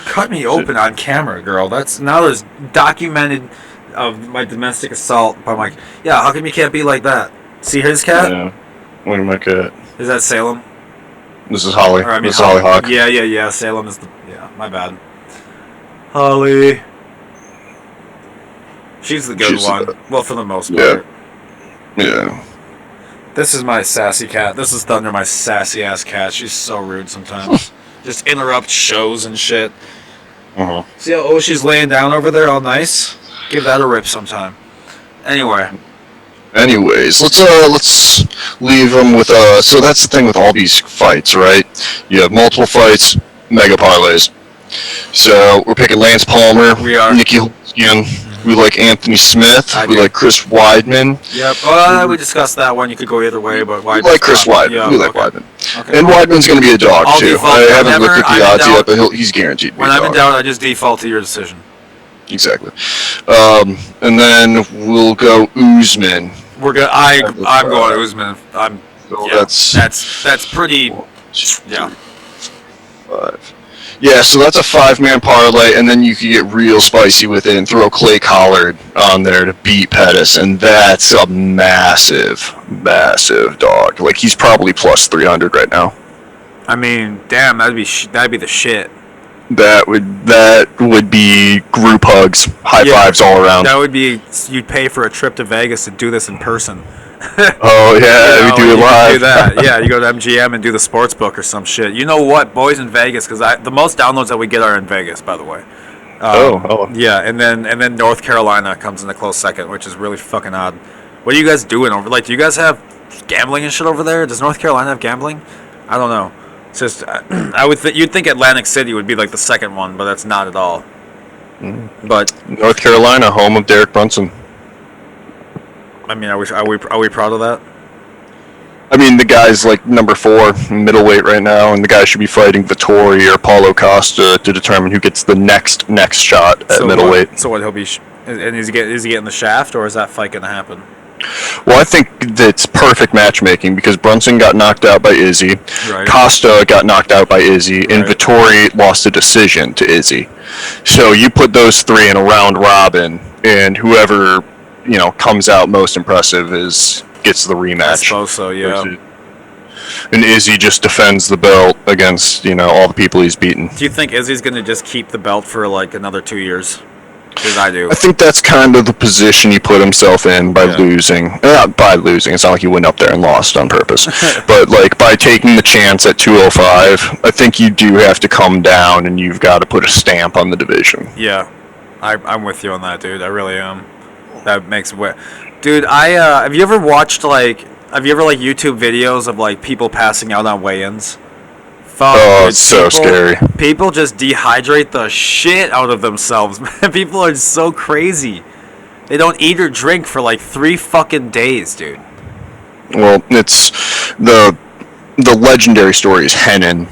Cut me open on camera, girl. Now there's documented of my domestic assault. But I'm like, yeah, how come you can't be like that? See his cat? Yeah. Look at my cat. Is that Salem? This is Holly. This is Holly Hawk. Yeah. Salem is the... Yeah, my bad. Holly. She's the good one. Well, for the most part. Yeah. This is my sassy cat. This is Thunder, my sassy-ass cat. She's so rude sometimes. Just interrupt shows and shit. Uh-huh. See how she's laying down over there all nice? Give that a rip sometime. Anyways, let's leave them with so that's the thing with all these fights, right? You have multiple fights, mega parlays. So we're picking Lance Palmer, we are. Nikki Holtzkin. We like Anthony Smith. We like Chris Weidman. Yep. We discussed that one. You could go either way, but Weidman. We like Chris Weidman. Yeah, we like Weidman. Okay. And Weidman's going to be a dog, too. I haven't looked at the odds yet, but he's guaranteed to be a dog. When I'm in doubt, I just default to your decision. Exactly. And then we'll go Usman. I'm going Usman. That's pretty... Yeah. 5. Yeah, so that's a 5-man parlay, and then you can get real spicy with it and throw Clay Collard on there to beat Pettis, and that's a massive, massive dog. Like, he's probably plus 300 right now. I mean, damn, that'd be the shit. That would be group hugs, high fives all around. That would be, you'd pay for a trip to Vegas to do this in person. Oh yeah, we do it live. Do that. Yeah, you go to MGM and do the sports book or some shit. You know what, boys in Vegas? Because the most downloads that we get are in Vegas, by the way. Yeah, and then North Carolina comes in a close second, which is really fucking odd. What are you guys doing over? Like, do you guys have gambling and shit over there? Does North Carolina have gambling? I don't know. It's just you'd think Atlantic City would be like the second one, but that's not at all. But North Carolina, home of Derek Brunson. I mean, are we proud of that? I mean, the guy's like number 4 middleweight right now, and the guy should be fighting Vettori or Paulo Costa to determine who gets the next shot at middleweight. So what? He'll be, and is he getting the shaft, or is that fight gonna happen? Well, I think that's perfect matchmaking because Brunson got knocked out by Izzy, Right. Costa got knocked out by Izzy, and Vettori lost a decision to Izzy. So you put those three in a round robin, and whoever comes out most impressive gets the rematch. I suppose so, yeah. And Izzy just defends the belt against all the people he's beaten. Do you think Izzy's going to just keep the belt for like another 2 years? Because I do. I think that's kind of the position he put himself in by losing. Not by losing. It's not like he went up there and lost on purpose. But like by taking the chance at 205, I think you do have to come down and you've got to put a stamp on the division. Yeah, I'm with you on that, dude. I really am. That makes it. Dude, have you ever watched YouTube videos of like people passing out on weigh-ins? Dude, it's so scary. People just dehydrate the shit out of themselves, man. People are so crazy. They don't eat or drink for like 3 fucking days, dude. Well, it's the legendary story is Hennen,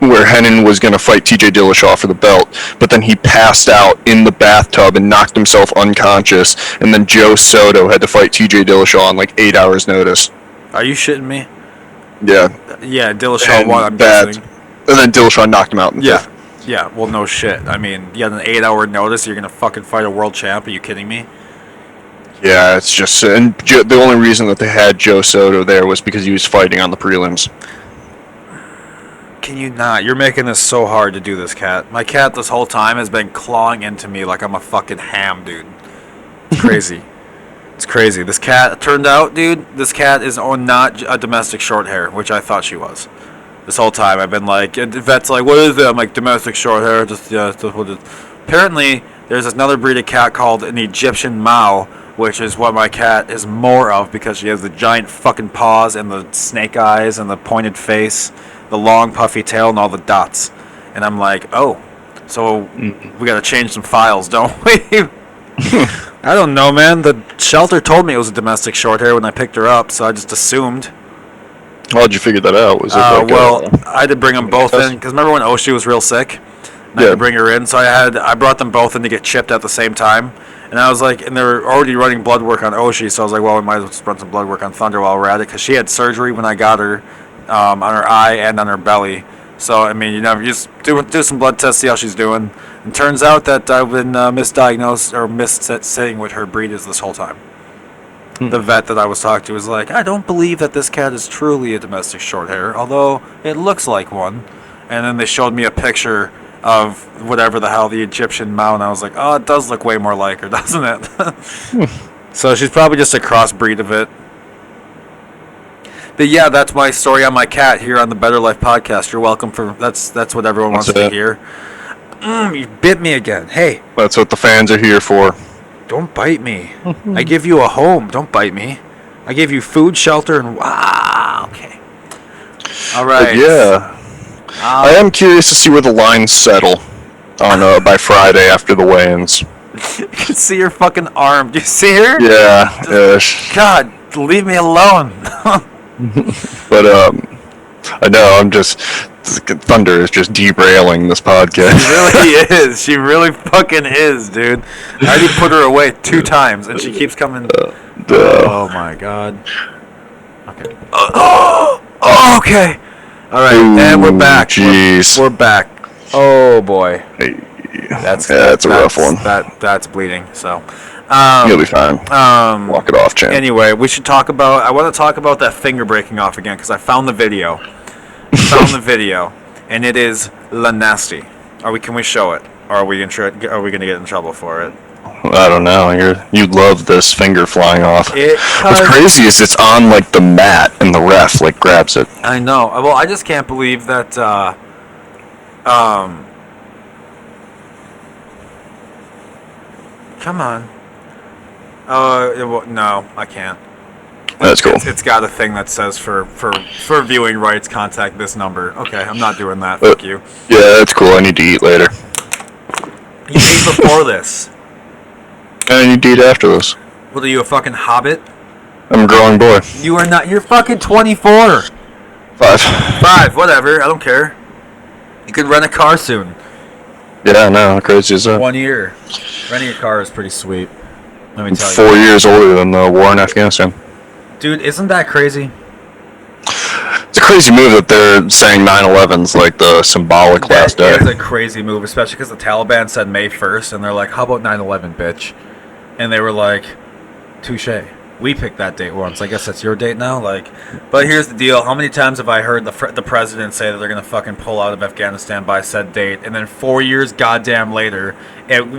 where Hennen was going to fight TJ Dillashaw for the belt, but then he passed out in the bathtub and knocked himself unconscious, and then Joe Soto had to fight TJ Dillashaw on like 8 hours notice. Are you shitting me? Yeah. Yeah, Dillashaw won, I'm guessing. And then Dillashaw knocked him out in the fifth. Yeah, well, no shit. I mean, you had an 8-hour notice, you're going to fucking fight a world champ? Are you kidding me? Yeah, it's just... And the only reason that they had Joe Soto there was because he was fighting on the prelims. Can you not? You're making this so hard to do this, cat. My cat this whole time has been clawing into me like I'm a fucking ham, dude. It's crazy. It's crazy. This cat, turned out, dude, this cat is not a domestic short hair, which I thought she was. This whole time I've been like, vet's like, what is it? I'm like, domestic short hair. Apparently, there's another breed of cat called an Egyptian Mao, which is what my cat is more of because she has the giant fucking paws and the snake eyes and the pointed face, the long puffy tail and all the dots. And I'm like, oh, so we gotta change some files, don't we? I don't know, man. The shelter told me it was a domestic short hair when I picked her up, so I just assumed. How'd you figure that out? Was it I had to bring them both in because remember when Oshie was real sick? I had to bring her in, so I brought them both in to get chipped at the same time. And I was like, and they were already running blood work on Oshie, so I was like, well, we might as well just run some blood work on Thunder while we're at it because she had surgery when I got her on her eye and on her belly. So I mean, you just do some blood tests, see how she's doing. And turns out that I've been misdiagnosed or saying what her breed is this whole time. The vet that I was talking to was like, I don't believe that this cat is truly a domestic short hair, although it looks like one. And then they showed me a picture of whatever the hell, the Egyptian Mao, and I was like, oh, it does look way more like her, doesn't it? So she's probably just a crossbreed of it. But yeah, that's my story on my cat here on the Better Life podcast. You're welcome for that's what everyone wants to hear. You bit me again. Hey. That's what the fans are here for. Don't bite me. I give you a home. Don't bite me. I gave you food, shelter, and okay. All right. But yeah. I am curious to see where the lines settle on by Friday after the weigh-ins. You can see her fucking arm. Do you see her? Yeah. God, leave me alone. But I know I'm just Thunder is just derailing this podcast. She really is. She really fucking is, dude. I already put her away 2 times, and she keeps coming. Oh my god. Okay. Okay. All right, and we're back. Jeez. We're back. Oh boy. That's a rough one. That's bleeding. So. You'll be fine. Walk it off, champ. Anyway, I want to talk about that finger breaking off again because I found the video. And it is nasty. Can we show it? Or are we gonna get in trouble for it? I don't know. You love this finger flying off. What's crazy is it's on like the mat and the ref like grabs it. I know. Well, I just can't believe that. Come on. No, I can't. That's cool. It's got a thing that says for viewing rights, contact this number. Okay, I'm not doing that. Fuck you. Yeah, that's cool. I need to eat later. You ate before this. And I need to eat after this. What are you, a fucking hobbit? I'm a growing boy. You are not. You're fucking 24. 5, whatever. I don't care. You could rent a car soon. Yeah, I know. How crazy is that? 1 year. Renting a car is pretty sweet. Let me tell you. 4 years older than the war in Afghanistan. Dude, isn't that crazy? It's a crazy move that they're saying 9/11's like the symbolic last day. That is a crazy move, especially because the Taliban said May 1st, and they're like, how about 9/11, bitch? And they were like, touche. We picked that date once. I guess that's your date now. Like, but here's the deal. How many times have I heard the president say that they're going to fucking pull out of Afghanistan by said date, and then 4 years goddamn later,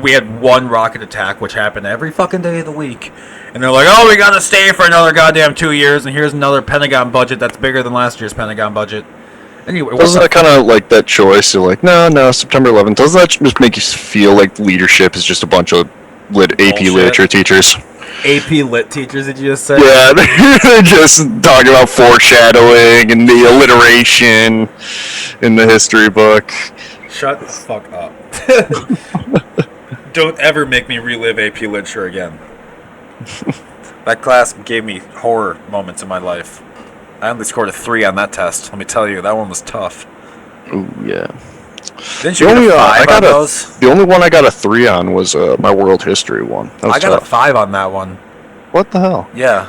we had one rocket attack, which happened every fucking day of the week. And they're like, oh, we got to stay for another goddamn 2 years, and here's another Pentagon budget that's bigger than last year's Pentagon budget. Anyway, doesn't that kind of like that choice? You're like, no, September 11th. Doesn't that just make you feel like leadership is just a bunch of AP literature teachers? AP Lit teachers, did you just say? Yeah, they're just talking about foreshadowing and the alliteration in the history book. Shut the fuck up. Don't ever make me relive AP Literature again. That class gave me horror moments in my life. I only scored a 3 on that test. Let me tell you, that one was tough. Ooh, yeah. Didn't you get a 5 on those? The only one I got a 3 on was my world history one. I got a 5 on that one. What the hell? Yeah.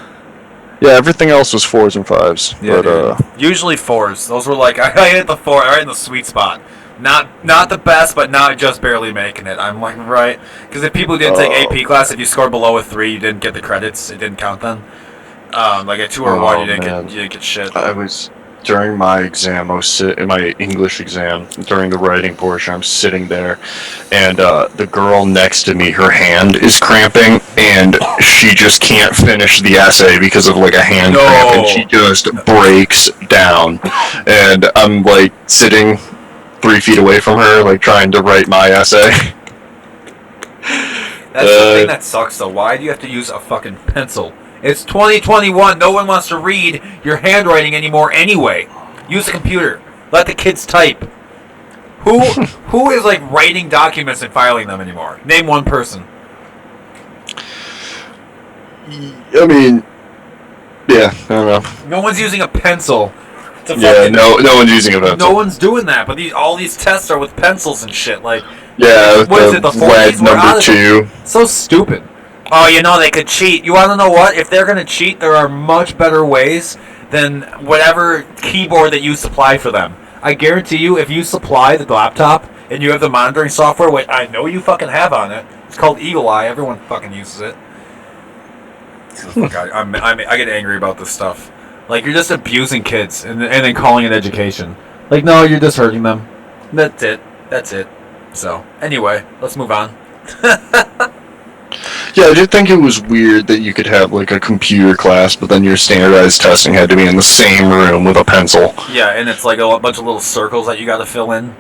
Yeah, everything else was 4s and 5s. Yeah, but, usually 4s. Those were like, I hit the 4 right in the sweet spot. Not the best, but not just barely making it. I'm like, right. Because if people didn't take AP class, if you scored below a 3, you didn't get the credits. It didn't count then. Like a 2 or 1, you didn't get shit. During my exam, I was in my English exam, during the writing portion, I'm sitting there, and the girl next to me, her hand is cramping, and she just can't finish the essay because of like a hand cramp, and she just breaks down. And I'm like sitting 3 feet away from her, like trying to write my essay. That's the thing that sucks though. Why do you have to use a fucking pencil? It's 2021. No one wants to read your handwriting anymore anyway. Use a computer. Let the kids type. Who is like writing documents and filing them anymore? Name one person. I mean, yeah, I don't know. No one's using a pencil. No one's using a pencil. No one's doing that. But all these tests are with pencils and shit. Like, yeah, what is it? The 40s? number 2. So stupid. Oh, they could cheat. You want to know what? If they're going to cheat, there are much better ways than whatever keyboard that you supply for them. I guarantee you, if you supply the laptop and you have the monitoring software, which I know you fucking have on it, it's called Eagle Eye. Everyone fucking uses it. I get angry about this stuff. Like, you're just abusing kids and then calling it education. Like, no, you're just hurting them. That's it. So, anyway, let's move on. Yeah, I did think it was weird that you could have like a computer class, but then your standardized testing had to be in the same room with a pencil. Yeah, and it's like a bunch of little circles that you got to fill in.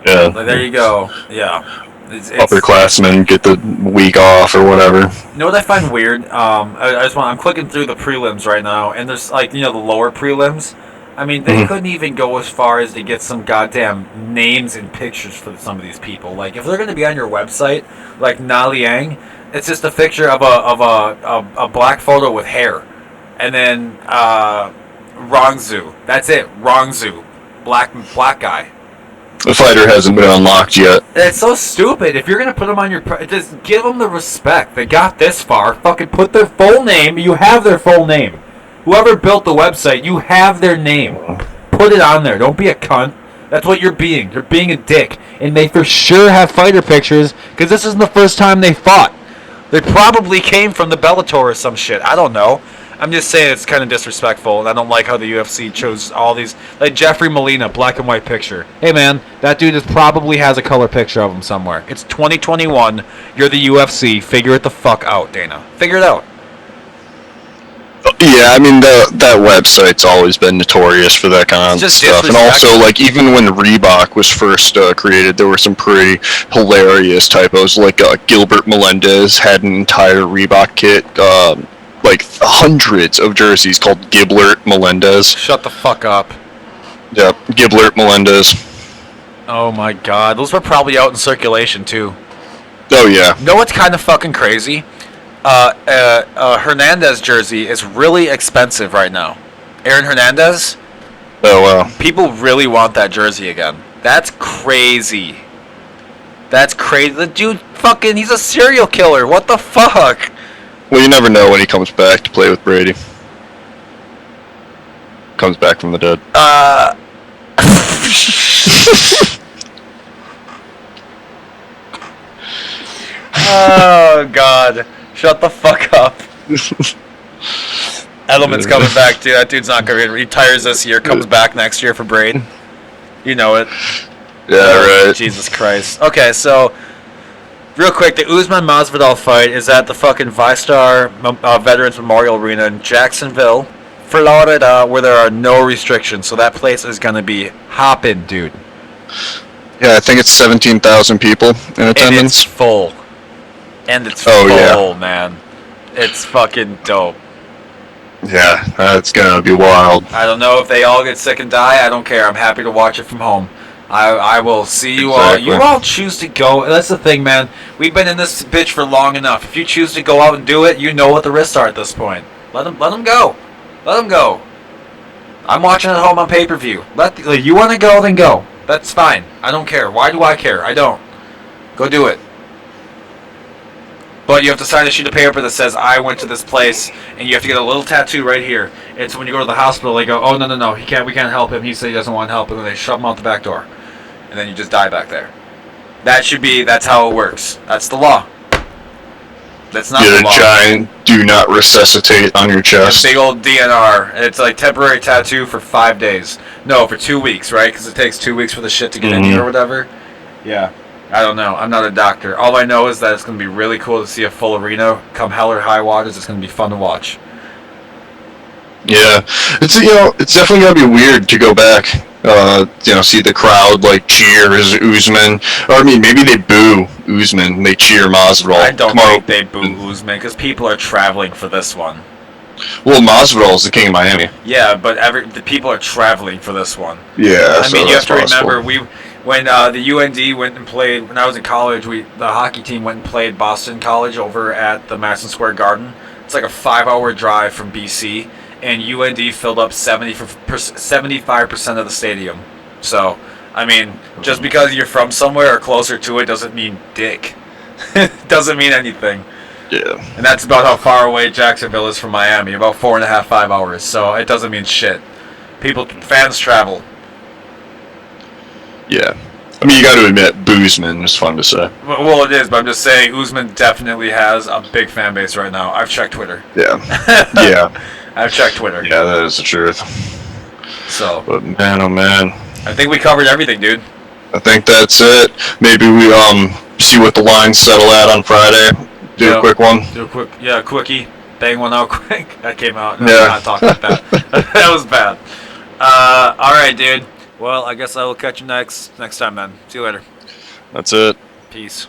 Yeah. Like, there you go. Yeah. Upperclassmen get the week off or whatever. You know what I find weird? I'm clicking through the prelims right now, and there's like, the lower prelims. I mean, they couldn't even go as far as to get some goddamn names and pictures for some of these people. Like, if they're going to be on your website, like Na Liang, it's just a picture of a black photo with hair, and then Rongzu. That's it, Rongzu, black guy. The fighter hasn't been unlocked yet. It's so stupid. If you're gonna put them on your, just give them the respect. They got this far. Fucking put their full name. You have their full name. Whoever built the website, you have their name. Put it on there. Don't be a cunt. That's what you're being. You're being a dick. And they for sure have fighter pictures, because this isn't the first time they fought. They probably came from the Bellator or some shit. I don't know. I'm just saying it's kind of disrespectful, and I don't like how the UFC chose all these. Like Jeffrey Molina, black and white picture. Hey man, that dude probably has a color picture of him somewhere. It's 2021. You're the UFC. Figure it the fuck out, Dana. Figure it out. Yeah, I mean, that website's always been notorious for that kind of stuff. And also, like, even when Reebok was first created, there were some pretty hilarious typos. Like, Gilbert Melendez had an entire Reebok kit, like, hundreds of jerseys called Giblert Melendez. Shut the fuck up. Yeah, Giblert Melendez. Oh my god, those were probably out in circulation, too. Oh, yeah. You know what's kind of fucking crazy? Hernandez jersey is really expensive right now. Aaron Hernandez? Oh, wow. People really want that jersey again. That's crazy. That's crazy. The dude fucking, he's a serial killer. What the fuck? Well, you never know when he comes back to play with Brady. Comes back from the dead. Oh, God. Shut the fuck up. Edelman's coming back, dude. That dude's not going to retires this year, comes back next year for Braid. You know it. Yeah, right. Jesus Christ. Okay, so, real quick, the Usman Masvidal fight is at the fucking ViStar Veterans Memorial Arena in Jacksonville, Florida, where there are no restrictions. So that place is going to be hopping, dude. Yeah, I think it's 17,000 people in attendance. And it's full. And it's full, man. It's fucking dope. Yeah, that's gonna be wild. I don't know if they all get sick and die. I don't care. I'm happy to watch it from home. I will see you all. You all choose to go. That's the thing, man. We've been in this bitch for long enough. If you choose to go out and do it, you know what the risks are at this point. Let them go. Let them go. I'm watching at home on pay-per-view. You want to go, then go. That's fine. I don't care. Why do I care? I don't. Go do it. But you have to sign a sheet of paper that says, I went to this place, and you have to get a little tattoo right here. And so when you go to the hospital, they go, oh, no, we can't help him. He said he doesn't want help, and then they shove him out the back door. And then you just die back there. That's how it works. That's the law. That's not the law. Get a giant do not resuscitate on your chest. A big old DNR. It's like temporary tattoo for 5 days. No, for 2 weeks, right? Because it takes 2 weeks for the shit to get in you or whatever. Yeah. I don't know. I'm not a doctor. All I know is that it's going to be really cool to see a full arena. Come hell or high waters, it's going to be fun to watch. Yeah, it's definitely going to be weird to go back. See the crowd cheer as Usman, or I mean maybe they boo Usman, they cheer Masvidal. I don't think they boo Usman because people are traveling for this one. Well, Masvidal is the king of Miami. Yeah, but the people are traveling for this one. Yeah, I mean you have to remember when the UND went and played, when I was in college, the hockey team went and played Boston College over at the Madison Square Garden. It's like a 5-hour drive from BC, and UND filled up 75% of the stadium. So, I mean, just because you're from somewhere or closer to it doesn't mean dick. It doesn't mean anything. Yeah. And that's about how far away Jacksonville is from Miami, about 4.5, 5 hours. So it doesn't mean shit. Fans travel. Yeah. I mean, you got to admit, Boozman is fun to say. Well, it is, but I'm just saying, Usman definitely has a big fan base right now. I've checked Twitter. Yeah. Yeah. I've checked Twitter. Yeah, that is the truth. So. But man, oh man. I think we covered everything, dude. I think that's it. Maybe we see what the lines settle at on Friday. Do a quick one. Quickie. Bang one out quick. That came out. Yeah. I'm not talking like that. That was bad. All right, dude. Well, I guess I will catch you next time, then. See you later. That's it. Peace.